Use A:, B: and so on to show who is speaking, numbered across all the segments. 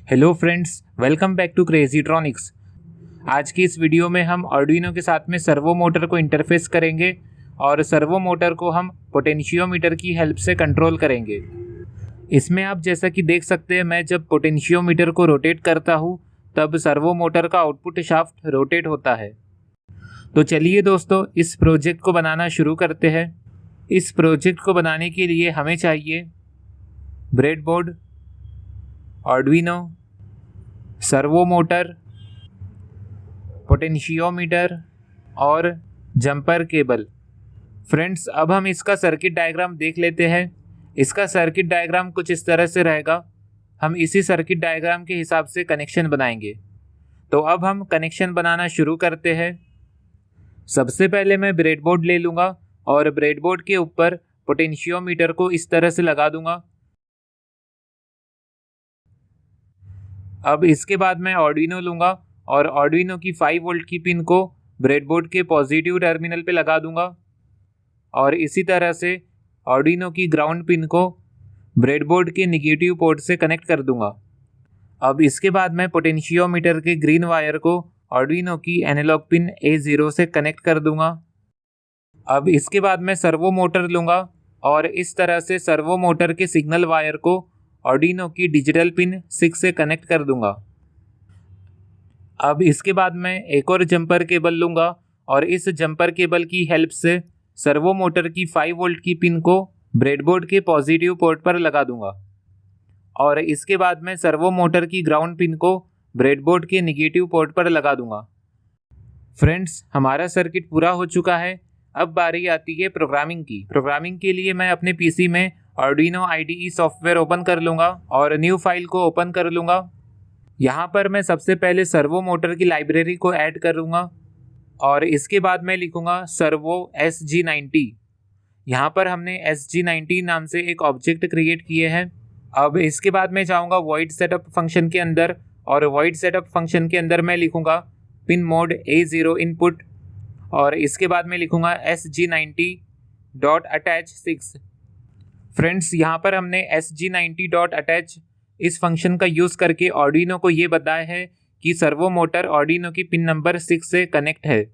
A: Hello friends, welcome back to Crazytronics. आज की इस वीडियो में हम आर्डुइनो के साथ में सर्वो मोटर को इंटरफेस करेंगे और सर्वो मोटर को हम पोटेंशियोमीटर की हेल्प से कंट्रोल करेंगे। इसमें आप जैसा कि देख सकते हैं, मैं जब पोटेंशियोमीटर को रोटेट करता हूँ तब सर्वो मोटर का आउटपुट शाफ्ट रोटेट होता है। तो चलिए दोस्तों, इस प्रोजेक्ट को बनाना शुरू करते हैं। इस प्रोजेक्ट को बनाने के लिए हमें चाहिए breadboard, Arduino, servo motor, potentiometer और जंपर केबल। फ्रेंड्स, अब हम इसका सर्किट डायग्राम देख लेते हैं। इसका सर्किट डायग्राम कुछ इस तरह से रहेगा। हम इसी सर्किट डायग्राम के हिसाब से कनेक्शन बनाएंगे। तो अब हम कनेक्शन बनाना शुरू करते हैं। सबसे पहले मैं ब्रेडबोर्ड ले लूँगा और ब्रेडबोर्ड के ऊपर पोटेंशियोमीटर को इस तरह से लगा दूंगा। अब इसके बाद मैं आर्डुइनो लूँगा और आर्डुइनो की 5 वोल्ट की पिन को ब्रेडबोर्ड के पॉजिटिव टर्मिनल पे लगा दूंगा और इसी तरह से आर्डुइनो की ग्राउंड पिन को ब्रेडबोर्ड के नेगेटिव पोर्ट से कनेक्ट कर दूंगा। अब इसके बाद मैं पोटेंशियोमीटर के ग्रीन वायर को आर्डुइनो की एनालॉग पिन A0 से कनेक्ट कर दूंगा। अब इसके बाद मैं सर्वो मोटर लूँगा और इस तरह से सर्वो मोटर के सिग्नल वायर को आर्डुइनो की डिजिटल पिन 6 से कनेक्ट कर दूंगा। अब इसके बाद मैं एक और जंपर केबल लूँगा और इस जंपर केबल की हेल्प से सर्वो मोटर की 5 वोल्ट की पिन को ब्रेडबोर्ड के पॉजिटिव पोर्ट पर लगा दूंगा और इसके बाद मैं सर्वो मोटर की ग्राउंड पिन को ब्रेडबोर्ड के नेगेटिव पोर्ट पर लगा दूंगा। फ्रेंड्स, हमारा सर्किट पूरा हो चुका है। अब बारी आती है प्रोग्रामिंग की। प्रोग्रामिंग के लिए मैं अपने पीसी में आर्डुइनो IDE सॉफ्टवेयर ओपन कर लूँगा और न्यू फाइल को ओपन कर लूँगा। यहाँ पर मैं सबसे पहले सर्वो मोटर की लाइब्रेरी को ऐड करूँगा और इसके बाद मैं लिखूँगा सर्वो SG90। यहाँ पर हमने SG90 नाम से एक ऑब्जेक्ट क्रिएट किए हैं। अब इसके बाद मैं जाऊँगा वॉइड सेटअप फंक्शन के अंदर और वॉइड सेटअप फंक्शन के अंदर मैं लिखूँगा पिन मोड A0 इनपुट और इसके बाद मैं लिखूँगा SG90.attach 6। फ्रेंड्स, यहाँ पर हमने SG90.attach इस फंक्शन का यूज़ करके आर्डुइनो को ये बताया है कि सर्वो मोटर आर्डुइनो की पिन नंबर 6 से कनेक्ट है।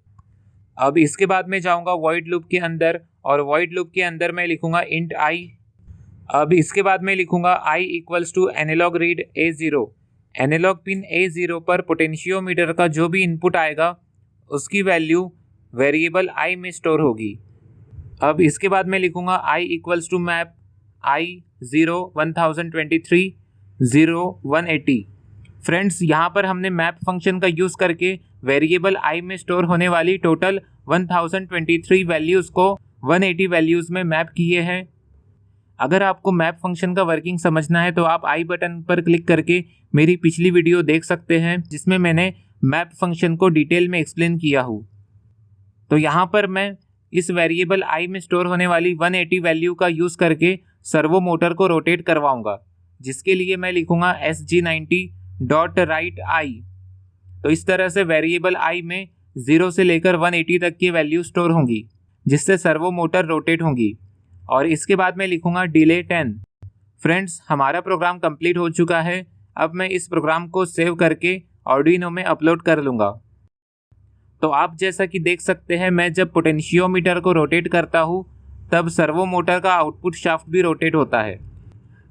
A: अब इसके बाद मैं जाऊँगा वॉइड लूप के अंदर और वॉइड लूप के अंदर मैं लिखूँगा इंट i। अब इसके बाद मैं लिखूँगा i equals to analog read A0। Analog pin A0 पर पोटेंशियोमीटर का जो भी इनपुट आएगा उसकी वैल्यू वेरिएबल i में स्टोर होगी। अब इसके बाद मैं लिखूँगा i equals to map I0 1023 0 180। Friends, यहाँ पर हमने मैप फंक्शन का यूज़ करके वेरिएबल i में स्टोर होने वाली टोटल 1023 वैल्यूज़ को 180 वैल्यूज़ में मैप किए हैं। अगर आपको मैप फंक्शन का वर्किंग समझना है तो आप आई बटन पर क्लिक करके मेरी पिछली वीडियो देख सकते हैं जिसमें मैंने मैप फंक्शन को डिटेल में एक्सप्लेन किया हूँ। तो यहाँ पर मैं इस वेरिएबल i में स्टोर होने वाली 180 वैल्यू का यूज़ करके सर्वो मोटर को रोटेट करवाऊंगा, जिसके लिए मैं लिखूंगा SG90.write i। तो इस तरह से वेरिएबल i में 0 से लेकर 180 तक की वैल्यू स्टोर होंगी, जिससे सर्वो मोटर रोटेट होंगी। और इसके बाद मैं लिखूंगा डिले 10। फ्रेंड्स, हमारा प्रोग्राम कंप्लीट हो चुका है। अब मैं इस प्रोग्राम को सेव करके आर्डुइनो में अपलोड कर लूँगा। तो आप जैसा कि देख सकते हैं, मैं जब पोटेंशियोमीटर को रोटेट करता हूँ तब सर्वो मोटर का आउटपुट शाफ्ट भी रोटेट होता है।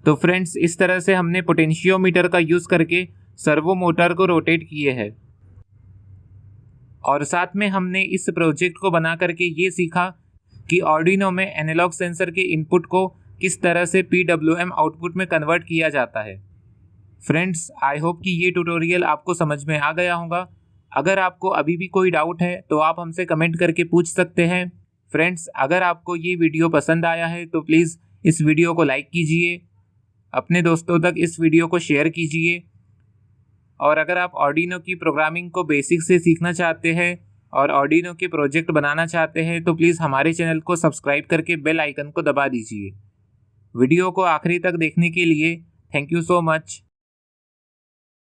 A: तो फ्रेंड्स, इस तरह से हमने पोटेंशियोमीटर का यूज़ करके सर्वो मोटर को रोटेट किए हैं और साथ में हमने इस प्रोजेक्ट को बना करके ये सीखा कि आर्डुइनो में एनालॉग सेंसर के इनपुट को किस तरह से PWM आउटपुट में कन्वर्ट किया जाता है। फ्रेंड्स, आई होप कि ये ट्यूटोरियल आपको समझ में आ गया होगा। अगर आपको अभी भी कोई डाउट है तो आप हमसे कमेंट करके पूछ सकते हैं। फ्रेंड्स, अगर आपको ये वीडियो पसंद आया है तो प्लीज़ इस वीडियो को लाइक कीजिए, अपने दोस्तों तक इस वीडियो को शेयर कीजिए और अगर आप आर्डुइनो की प्रोग्रामिंग को बेसिक से सीखना चाहते हैं और आर्डुइनो के प्रोजेक्ट बनाना चाहते हैं तो प्लीज़ हमारे चैनल को सब्सक्राइब करके बेल आइकन को दबा दीजिए। वीडियो को आखिरी तक देखने के लिए थैंक यू सो मच।